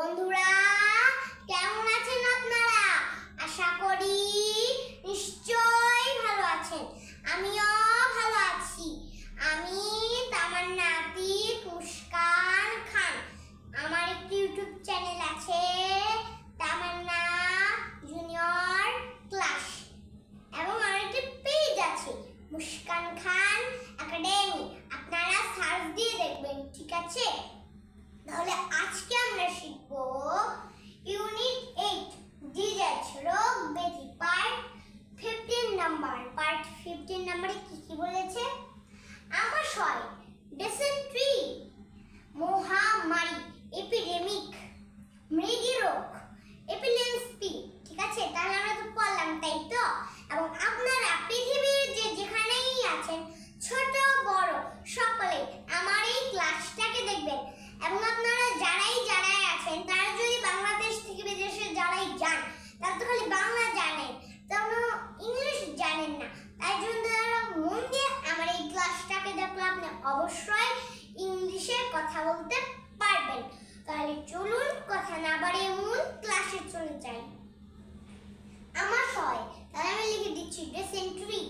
বন্ধুরা কেমন আছেন আপনারা? আশা করি নিশ্চয়ই ভালো আছেন। আমিও ভালো আছি। আমি তামান্না আতিক মুস্কান খান। আমার একটি ইউটিউব চ্যানেল আছে, তামান্না জুনিয়র ক্লাস, এবং আমার একটি পেজ আছে, মুস্কান খান একাডেমি। আপনারা সার্চ দিয়ে দেখবেন, ঠিক আছে? তাহলে আজকে আমরা শিখব ইউনিট 8 ডিজিজ রোগ ব্যাধি পার্ট 15 নাম্বার। পার্ট 15 নম্বরে কি কি বলেছে? আমাশয়, ডিসেন্ট্রি, মহামারী, এপিডেমিক, মৃগী রোগ, এপিলেপ্সি। ঠিক আছে, তাহলে আমরা তো পড়লাম, তাই তো? এবং আপনারা পৃথিবীর যেখানেই আছেন, ছোট বড় সকলে আমার এই ক্লাসটাকে দেখবেন। এবং আপনারা যারাই আছেন, তারা যদি বাংলাদেশ থেকে বিদেশে যারাই যান, তারা তো খালি বাংলা জানেন, তেমন ইংলিশ জানেন না। তাই জন্য মন দিয়ে আমার এই ক্লাসটাকে দেখলে আপনি অবশ্যই ইংলিশে কথা বলতে পারবেন। তাহলে চলুন কথা না বাড়িয়ে মূল ক্লাসে চলে যাই। আমাশয়, তাহলে আমি লিখে দিচ্ছি ডিসেন্ট্রি।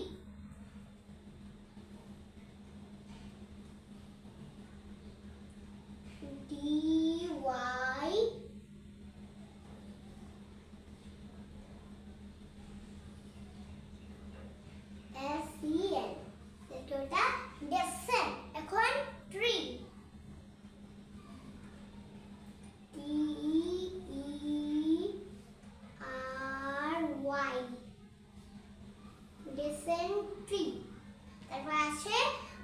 DYSEN, এটা ডেসেন। এখন ট্রি, TEERY, ডিসেন্ট্রি। তারপর আছে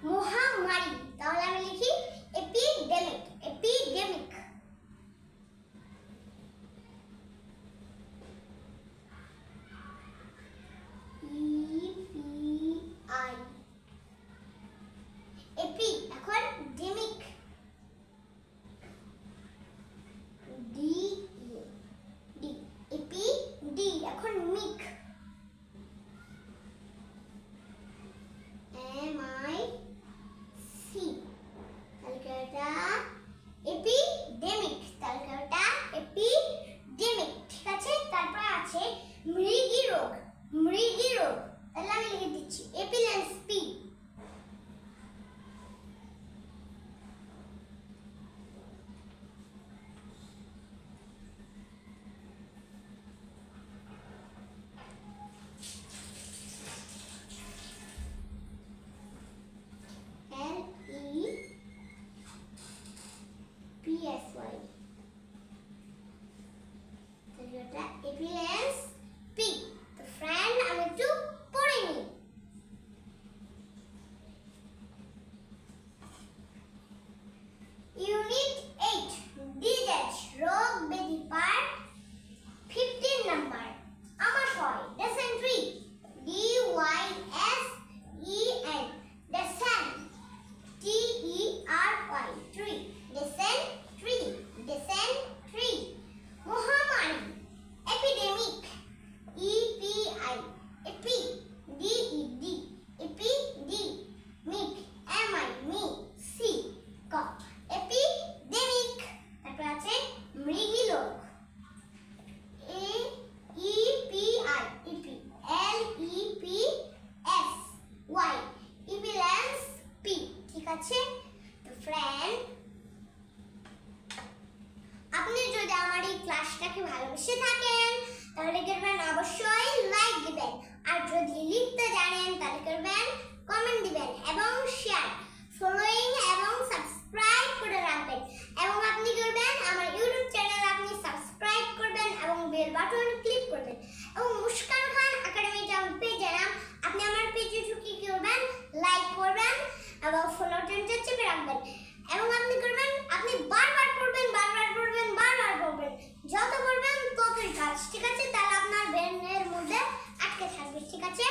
মহামারী, তাহলে আমি লিখি এপিডেমিক। এপিডেমিক। EPI, epi. এখন demic, D D, epi D. এখন মিক, MIC। তাহলে এটা এপিডেমিক, তাহলে এটা এপিডেমিক। ঠিক আছে, তারপর আছে মৃগী রোগ। মৃগী রোগ, তাহলে আমি লিখে দিচ্ছি এপিলেপ্সি। LEPSY, তাহলে এটা এপিলেপ্সি। তো ফ্রেন্ড, আমি একটু পড়ে নিই। ইউনিট 8 ডিজিজ রোগ ব্যাধি পার্ট 15 নাম্বার। আমাশয়, ডিসেন্ট্রি, DYSEN, ডেসেন, TERY, ট্রি, ডিসেন্ট্রি, ডিসেন্ট্রি। মহামারী, এপিডেমিক, EPI, এপি, DED, এপিডেমিক, MIC, এপিডেমিক। তারপর আছে মৃগী রোগ, EPI, এপি, LEPSY, এপিলেপ্সি। ঠিক আছে? তো ফ্রেন্ড, আপনি যদি আমার এই ক্লাসটাকে ভালোবেসে থাকেন, তাহলে করবেন অবশ্যই লাইক দিবেন। আর যদি লিখতে জানেন, তাহলে করবেন কমেন্ট দিবেন এবং শেয়ার, ফলোইং এবং সাবস্ক্রাইব করে রাখবেন। এবং আপনি করবেন আমার ইউটিউব চ্যানেল আপনি সাবস্ক্রাইব করবেন এবং বেল বাটন ক্লিক করবেন। এবং মুস্কান খান একাডেমিটা আমার পেজে নাম, আপনি আমার পেজে ঢুকে করবেন লাইক করবেন এবং ফলো টেনটা চেপে রাখবেন। এবং আপনি করবেন, আপনি বারবার পড়বেন, বারবার পড়বেন, বারবার পড়বেন। যত পড়বেন ততই কাজ, ঠিক আছে? তাহলে আপনার ব্রেনের মধ্যে আটকে থাকবে, ঠিক আছে?